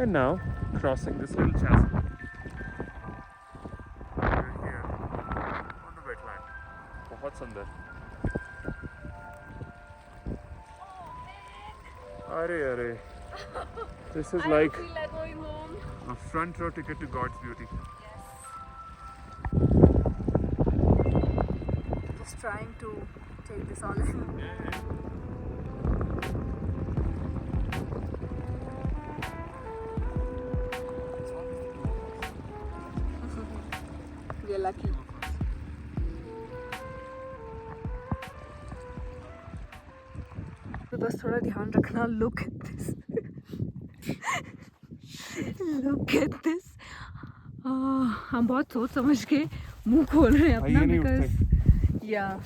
And now crossing this little chasm. We're here on the wetland. बहुत सुंदर. अरे this is like feel like going home. a front row ticket to God's beauty. Just trying to take this all in. We are lucky. तो बस थोड़ा ध्यान रखना. Look at this. Look at this. हम बहुत सोच समझ के मुंह खोल रहे हैं अपना because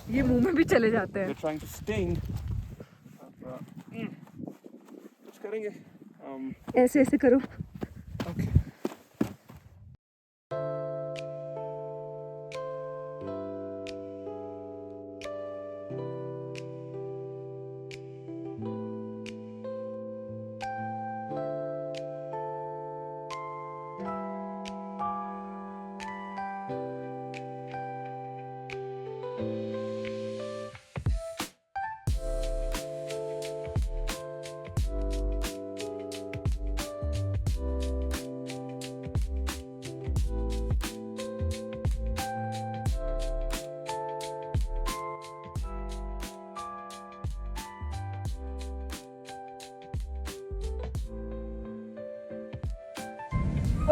ये मुंह में भी चले जाते हैं. They're trying to sting. कुछ करेंगे. ऐसे ऐसे करो. Okay.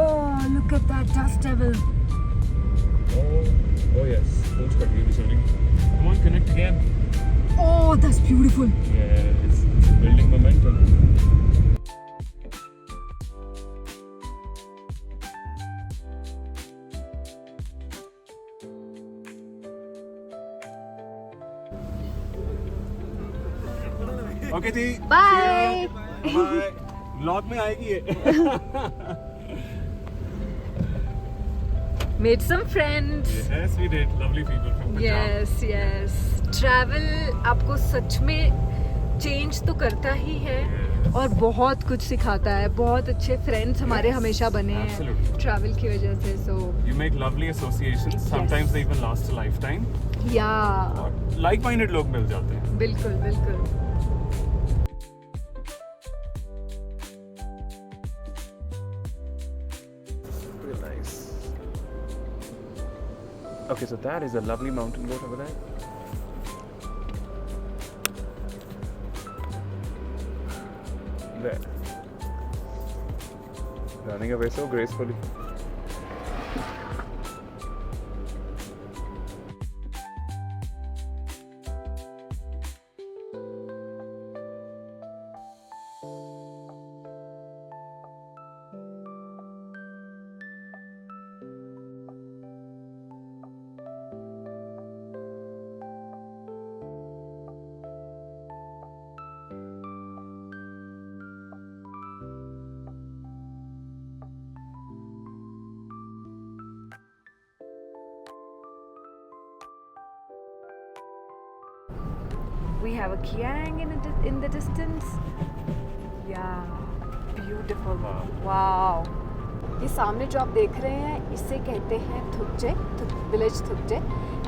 Oh, look at that dust devil. Oh yes. Come on, connect again. Oh, that's beautiful. Yeah, it's building momentum. Okay ji. Bye. Bye. Vlog में आएगी ये. Made some friends. Yes, we did. Lovely people from Punjab. Yes. Travel आपको सच में change तो करता ही है और बहुत कुछ सिखाता है. बहुत अच्छे फ्रेंड्स हमारे हमेशा बने हैं ट्रैवल की वजह से. So You make lovely associations. Sometimes they even last a lifetime. yeah, और like-minded लोग मिल जाते हैं. बिल्कुल. Real nice. Okay, so that is a lovely mountain goat over there. There. Running away so gracefully. We have a Kiang in the distance. Yeah, beautiful. Wow. ये सामने जो आप देख रहे हैं इसे कहते हैं थुकजे, village थुकजे,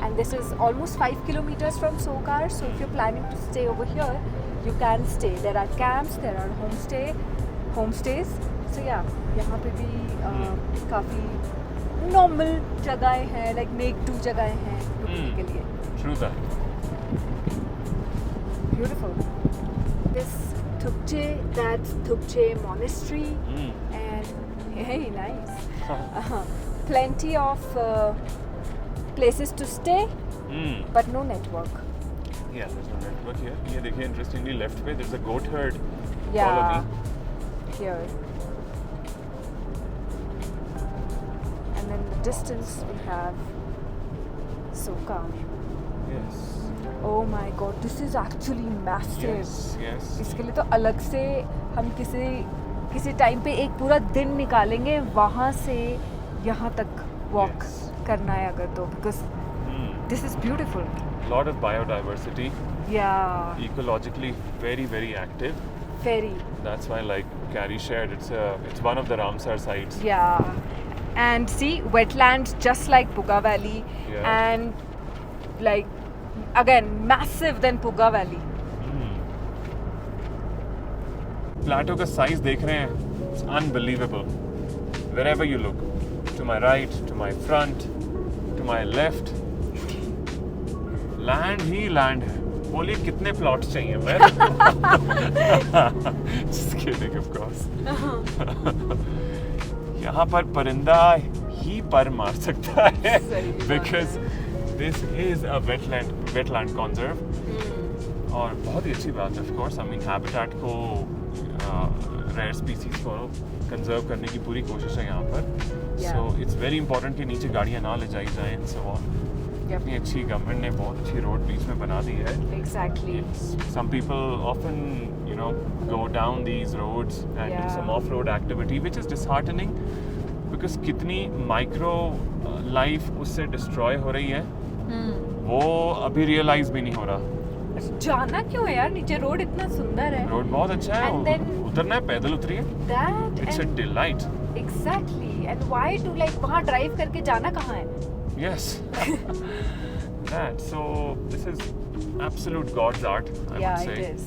and this is almost 5 kilometers from Sokar. So if you're planning to stay over here, you can stay. There are camps, there are homestays. So yeah, यहाँ पे भी काफ़ी normal जगहें हैं, like make do जगहें हैं रुकने के लिए. True that. Beautiful. This Thukche, that's Thukche Monastery, and hey, nice. Plenty of places to stay, but no network. Yeah, there's no network here. ये देखिए, interestingly left पे there's a goat herd. Yeah, Follow me. here. And then the distance we have Soka. Yes. Oh my God, this is actually massive. Yes. इसके लिए तो अलग से हम किसी टाइम पे एक पूरा दिन निकालेंगे वहाँ से यहाँ तक वॉक करना है अगर तो, because this is beautiful. Lot of biodiversity. Yeah. Ecologically very, very active. Very. That's why like Carrie shared, it's one of the Ramsar sites. Yeah. And see, wetlands just like Puga Valley. Yeah. And like, again, massive than Puga Valley. Plato का size देख रहे हैं, it's unbelievable. Wherever you look, to my right, to my front, to my left, land he land है. बोलिए कितने plots चाहिए मैं? Just kidding, of course. यहाँ पर परिंदा ही पर मार सकता है, because this is a wetland conserve. और बहुत ही अच्छी बात है, of course. I mean, habitat को रेयर स्पीसीज को कंजर्व करने की पूरी कोशिश है यहाँ पर. सो इट्स वेरी इंपॉर्टेंट कि नीचे गाड़ियाँ ना ले जाई जाएं एंड सो ऑन. इतनी अच्छी गवर्नमेंट ने बहुत अच्छी रोड बीच में बना दी है. Exactly. Some people often, you know, go down these roads and do some off-road activity, which is disheartening because कितनी माइक्रो लाइफ उससे डिस्ट्रॉय हो रही है, वो अभी रियलाइज भी नहीं हो रहा. जाना क्यों है यार, नीचे रोड इतना सुंदर है. रोड बहुत अच्छा है. And then उतरना है, पैदल उतरिए. that It's a and delight. exactly. And why to like वहाँ ड्राइव करके जाना कहाँ है? Yes. That. So this is absolute God's art, I Yeah, would say. it is.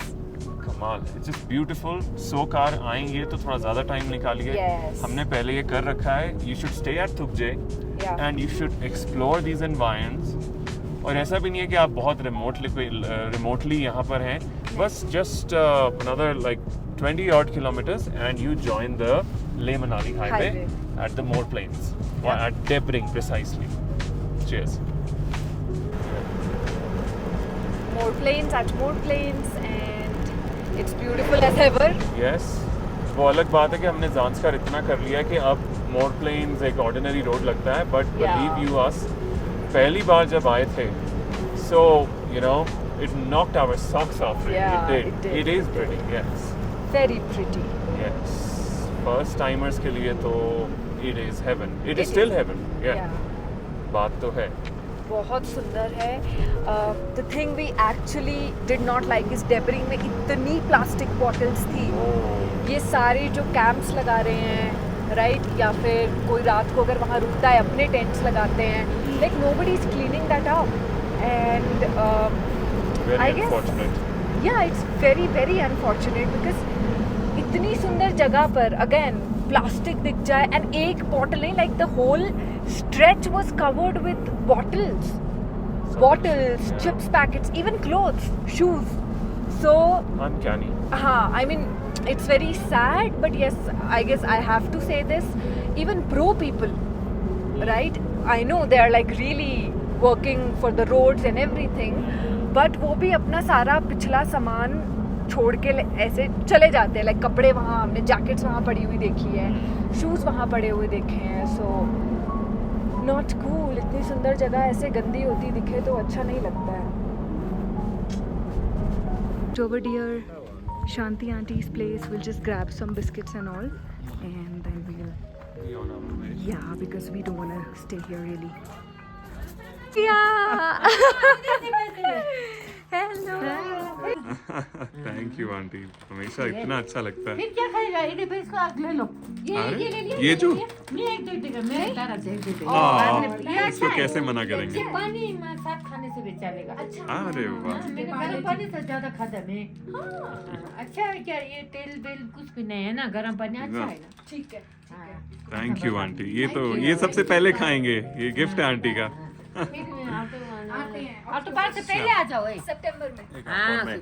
कमाल. It's just beautiful. 100 कार आएंगे तो थोड़ा ज़्यादा टाइम निकालिए. Yes. हमने पहले ये कर रखा है. You should stay at Thupje Yeah. and you should explore these environs. और ऐसा भी नहीं है कि आप बहुत रिमोटली यहाँ पर हैं. बस just another like 20 odd kilometers and you join the Leh Manali highway at the Moor Plains, or at Debring precisely. Cheers. More plains at more plains and it's beautiful as ever. Yes. वो अलग बात है कि हमने ज़ांस्कर इतना कर लिया कि अब मोर प्लेन्स एक ऑर्डिनरी रोड लगता है, बट बिलीव यू अस, पहली बार जब आए थे, so you know it knocked our socks off. Really. Yeah, it did. It is pretty. Yes. Very pretty. Yes. First timers के लिए तो it is heaven. It is still heaven. Yeah. बात तो है. बहुत सुंदर है. The thing we actually did not like is Debring में इतनी प्लास्टिक बॉटल्स थी. ये सारे जो कैंप्स लगा रहे हैं, राइट, या फिर कोई रात को अगर वहाँ रुकता है अपने टेंट्स लगाते हैं, like nobody is cleaning that up and Very I guess unfortunate. yeah, it's very very unfortunate because इतनी सुंदर जगह पर अगेन प्लास्टिक दिख जाए एंड एक बॉटल नहीं, like the whole stretch was covered with bottles, chips packets, even clothes, shoes. So Uncanny. हाँ, I mean it's very sad, but yes, I guess I have to say this, even pro people, right, I know they are like really working for the roads and everything, but वो भी अपना सारा पिछला सामान छोड़ के ऐसे चले जाते हैं. लाइक कपड़े वहाँ, हमने जैकेट्स वहाँ पड़ी हुई देखी है, शूज़ वहाँ पड़े हुए देखे हैं. So not cool. इतनी सुंदर जगह ऐसे गंदी होती दिखे तो अच्छा नहीं लगता है. Over dear Shanti auntie's place, we'll just grab some biscuits and all, and then we'll yeah, because we don't want to stay here really. Yeah. Hello. Thank you aunty, हमेशा इतना अच्छा लगता है. फिर क्या खाएगा? ये देखो, इसको आग ले लो. ये ले लिया. ये जो मैं एक दे देगा, मेरे तारा से एक दे देगा. इसको कैसे मना करेंगे? पानी में साथ खाने से भी चलेगा. अच्छा. अरे वाह. मैंने गर्म पानी से ज्यादा खाता मैं. अच्छा है क्या? ये तेल बेल कुछ भी नहीं है ना, गर्म पानी अच्छा है ना. ठीक है. Thank you aunty. ये सबसे पहले खाएंगे. ये गिफ्ट है आंटी का. ऑटो पार्क से पहले आ जाओ. सितंबर में. हाँ, बाय.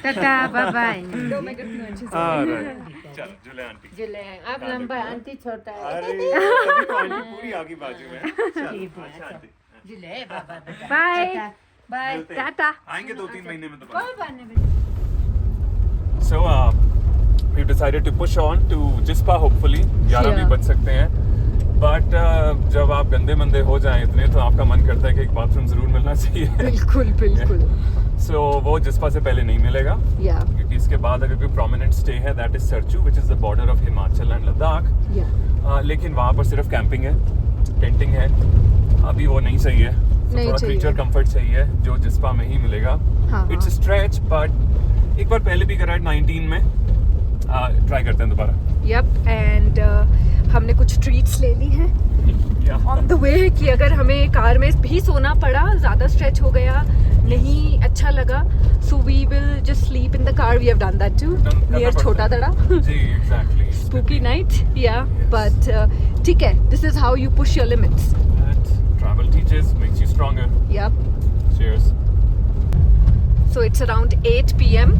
Tata, bye bye. दो मैं करती हूँ अच्छे से. चल जुले आंटी. जिले आप लंबा, आंटी छोटा है. अरे तभी तो आंटी पूरी आगे बाजू में. ठीक है. अच्छा आंटी. जिले bye bye. Bye. Bye. Tata. आएंगे 2-3 महीने में तो. कोई बात नहीं. So we've decided to push on to Jispa hopefully. 11 भी बच सकते हैं. But जब आप गंदे मंदे हो जाएं इतने तो आपका मन करता है कि एक बाथरूम जरूर मिलना चाहिए. बिल्कुल बिल्कुल. So वो जिस्पा से पहले नहीं मिलेगा. Yeah. क्योंकि इसके बाद अगर कोई प्रोमिनेंट स्टे है that is Sarchu which is the border of Himachal and Ladakh. Yeah. लेकिन वहाँ पर सिर्फ कैंपिंग है, टेंटिंग है. अभी वो नहीं सही है. नहीं थोड़ा चाहिए. क्रीचर कंफर्ट चाहिए जो जिस्पा में ही मिलेगा. हाँ, इट्स हाँ. स्ट्रेच बट एक बार पहले भी करा है 19 में, ट्राई करते हैं दोबारा। यप, एंड हमने कुछ ट्रीट्स ले ली हैं ऑन द वे कि अगर हमें कार में भी सोना पड़ा, ज़्यादा स्ट्रेच हो गया, नहीं अच्छा लगा, so we will just sleep in the car. We have done that too near Chhota Dhara. जी exactly. Spooky night, yeah, but ठीक है, this is how you push your limits. Travel teaches, makes you stronger. Yep. Cheers. So it's around 8 p.m.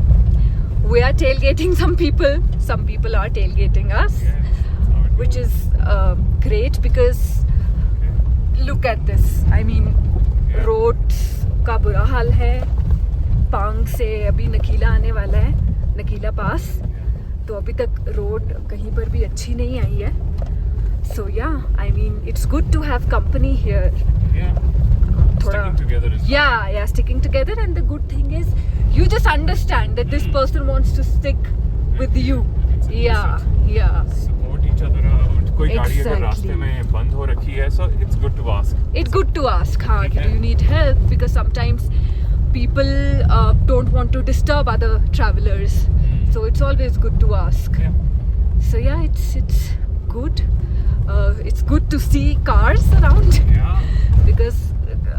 We are tailgating some people. Some people are tailgating us, which is great because look at this. I mean, roads का बुरा हाल है. पांग से अभी नकीला आने वाला है, नकीला पास. तो अभी तक रोड कहीं पर भी अच्छी नहीं आई है. So yeah, I mean it's good to have company here. Yeah. Sticking together is Yeah, sticking together, and the good thing is you just understand that this person wants to stick with you. Yeah. Support each other out. कोई गाड़ी अगर Exactly. रास्ते में बंद हो रखी है, so it's good to ask. It's good to ask, हाँ, ठीक do है. you need help? Because sometimes people don't want to disturb other travelers. So it's always good to ask. Yeah. So yeah, it's good. It's good to see cars around Yeah. because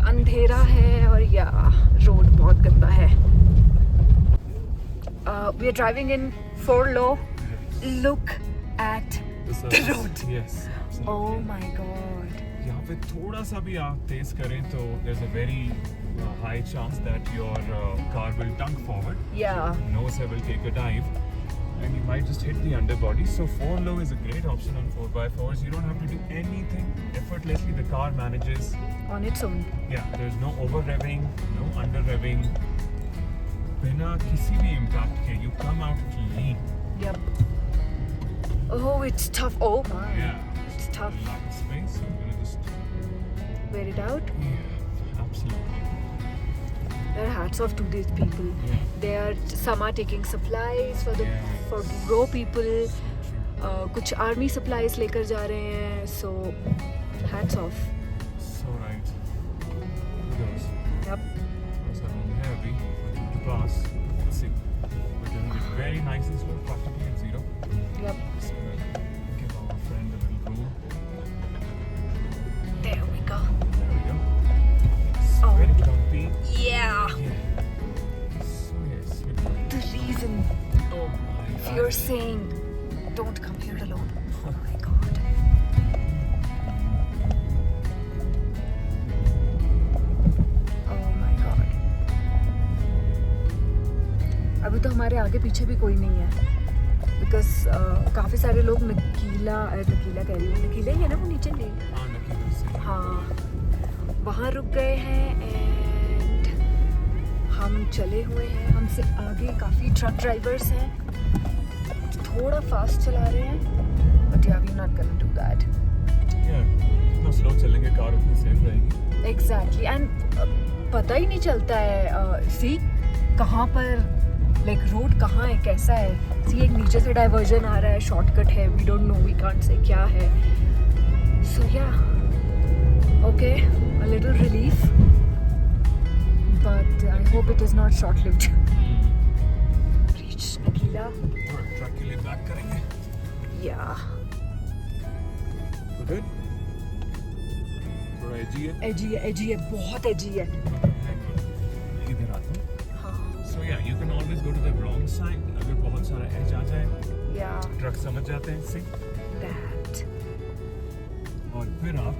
अंधेरा है और या road बहुत गंदा है. We are driving in 4 low. Look at the road. Yes. Absolutely. Oh my god. यहाँ पे थोड़ा सा भी आप तेज करें तो there's a very high chance that your car will dunk forward. Yeah. Nose will take a dive and you might just hit the underbody. So 4 low is a great option on 4x4s. You don't have to do anything effortlessly. The car manages. On its own. Yeah, there's no over revving, no under revving. बिना किसी भी impact के you come out clean. Yep. Oh, it's tough. Oh my. Yeah. It's tough. A lot of space. So I'm gonna just. Wear it out. Yeah, absolutely. Their hats off to these people. Yeah. They are, some are taking supplies for the Yes. for rural people. True. कुछ army supplies लेकर जा रहे हैं. So hats off. So right. Kudos. Yep. Also, heavy to pass. Let's see. We're doing it very nice and slow, practically at zero. Yep. Just gonna give our friend a little room. There we go. There we go. It's Oh. very bumpy. Yeah. Yeah. So yes. The reason Oh my if God. you're saying don't come here alone. Oh my god. Oh my god. अभी तो हमारे आगे पीछे भी कोई नहीं है because काफ़ी सारे लोग नकीला कह रही हूँ, नकीला ही है ना वो नीचे नहीं. हाँ, नकीला से. हाँ, वहाँ रुक गए हैं एंड हम चले हुए हैं. हमसे आगे काफ़ी ट्रक ड्राइवर्स हैं, थोड़ा फास्ट चला रहे हैं, but yeah we not gonna do that. Yeah. जितना स्लो चलेंगे कार उतनी सेफ रहेगी. एग्जैक्टली, एंड पता ही नहीं चलता है सी कहाँ पर लाइक रोड कहाँ है, कैसा है. सी एक नीचे से डाइवर्जन आ रहा है, शॉर्टकट है, we don't know, we can't say क्या है. So yeah okay, a little relief, but I hope it is not short lived. Reach Nakeela. और ट्रक के लिए बैक करेंगे. या Good. थोड़ा एजी है. एजी है, बहुत एजी है. इधर आते हैं. हाँ. So yeah, you can always go to the wrong side. अगर बहुत सारा एज आ जाए, या ट्रक समझ जाते हैं इससे. दैट और फिर आप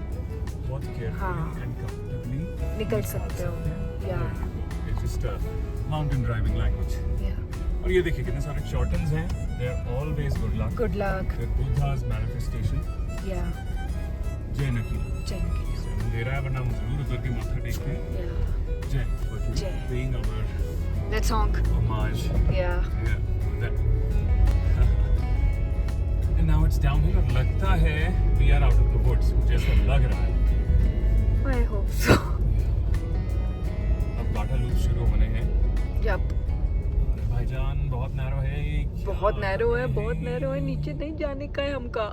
बहुत हाँ. केयरफुली एंड कंफर्टेबली निकल सकते हो. या It's just a mountain driving language. या और ये देखिए कितने सारे shortens हैं. They're always good luck. Good luck. They're Buddha's manifestation. या जय नकीला. जय. अंधेरा है वरना हम जरूर उतर के माथा टेकते हैं. Yeah. जय. But you're जय. paying our That song. homage. Yeah. Yeah. That. And now it's downhill और लगता है we are out of the woods. मुझे ऐसा लग रहा है. I hope so. अब बाटा लूप शुरू होने हैं. Yup. अरे भाईजान बहुत नैरो है ये. क्या बहुत नैरो है, कर बहुत रहे नैरो है. हैं? नीचे नहीं जाने का है हमका.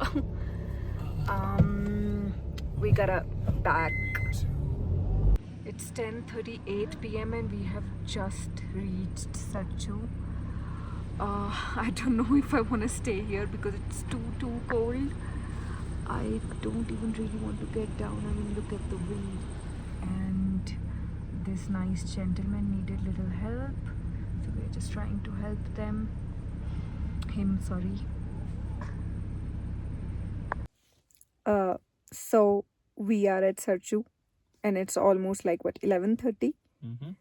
We gotta back. It's 10:38 p.m. and we have just reached Sachu. I don't know if I want to stay here because it's too cold. I don't even really want to get down. I mean, look at the wind. And this nice gentleman needed little help, so we're just trying to help him. Sorry. So we are at Sarchu, and it's almost like 11:30, Mm-hmm.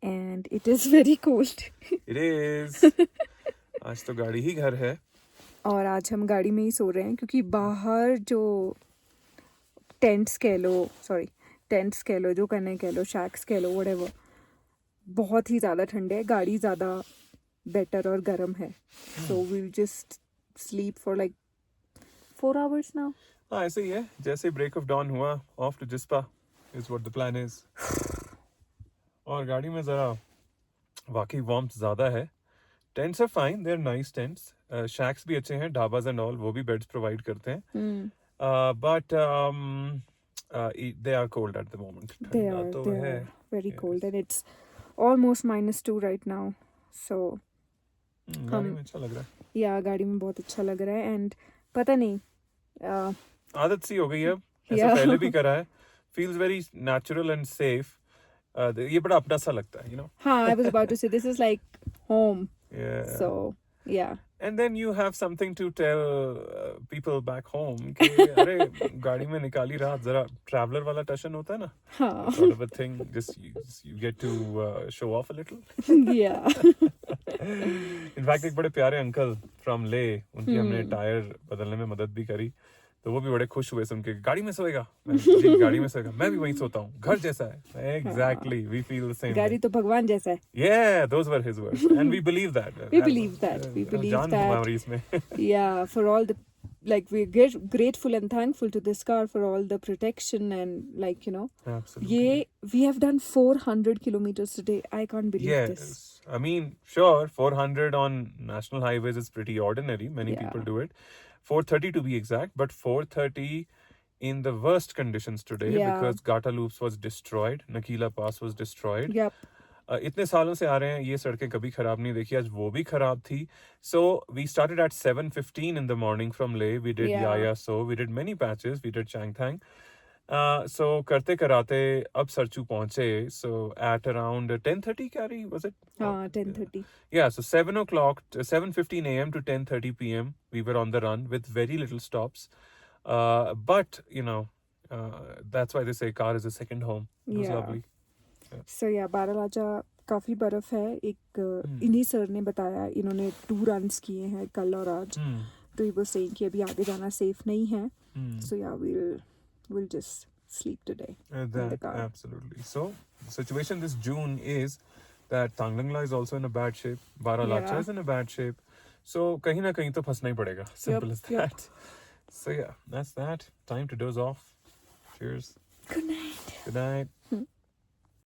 and it is very cold. It is. आज तो गाड़ी ही घर है. और आज हम गाड़ी में ही सो रहे हैं क्योंकि बाहर जो टेंट्स कह लो जो करने कह लो, शैक्स कह लो, व्हाटएवर, बहुत ही ज़्यादा ठंडे है. गाड़ी ज़्यादा बेटर और गर्म है. So we will just sleep for like 4 hours now. हाँ ऐसे ही है. जैसे ब्रेक ऑफ डॉन हुआ, off to Jispa is what the plan is. और गाड़ी में जरा वाकई वार्मथ ज्यादा है. Tents are fine, they are nice tents. Shacks भी अच्छे हैं, ढाबाज एंड ऑल, वो भी बेड्स प्रोवाइड करते हैं. But they are cold at the moment. They are very cold, and it's almost -2 right now. So गाड़ी में अच्छा लग रहा है. या गाड़ी में बहुत अच्छा लग रहा है. एंड पता नहीं, आदत सी हो गई है अब. ऐसा Yeah. पहले भी करा है. Feels very natural and safe. ये बड़ा अपना सा लगता है, you know. हाँ, I was about to say this is like home. Yeah. So yeah. And then you have something to tell people back home कि अरे गाड़ी में निकाली रात, जरा traveler वाला टशन होता है ना. हाँ. Sort of a thing. Just you get to show off a little. Yeah. In fact एक बड़े प्यारे अंकल from Leh, उनकी हमने टायर बदलने में मदद भी करी. तो वो भी बड़े खुश हुए सुन के, गाड़ी में सोएगा. जी गाड़ी में सोएगा. मैं भी वहीं सोता हूँ, घर जैसा है. Exactly, we feel the same. गाड़ी तो भगवान जैसा है. Yeah, those were his words, and we believe that. We believe that. We believe जान that. हमारी इसमें. Yeah, for all the, like, we're grateful and thankful to this car for all the protection and, like, you know. Absolutely. We have done 400 kilometers today. I can't believe this. Yes, I mean, sure, 400 on national highways is pretty ordinary. Many Yeah. people do it. 430 to be exact, but 430 in the worst conditions today Yeah. because Gata Loops was destroyed, Nakila Pass was destroyed. Yep. इतने सालों से आ रहे हैं, ये सड़कें कभी खराब नहीं देखी. आज वो भी खराब थी. So we started at 7:15 in the morning from Leh. We did Yeah. Yaya So, we did many patches, we did Changthang. So करते कराते अब सरचू पहुंचे. So at around 10:30 Carrie, was it? हाँ, 10:30. Yeah, so 7 o'clock, 7:15 a.m. to 10:30 p.m. we were on the run with very little stops. But you know, that's why they say car is a second home. It was Yeah. lovely. So yeah, Baralacha काफी बर्फ है. एक इन्हीं sir ने बताया, इन्होंने 2 runs किए हैं कल और आज. तो ये वो saying कि अभी आगे जाना सेफ नहीं है. So yeah, we'll just sleep today in the car. Absolutely. So the situation this June is that Tanglangla is also in a bad shape. Baralacha Yeah. is in a bad shape. So कहीं ना कहीं तो फंसना ही पड़ेगा. Simple as Yep. that. So yeah, that's that. Time to doze off. Cheers. Good night. Good night.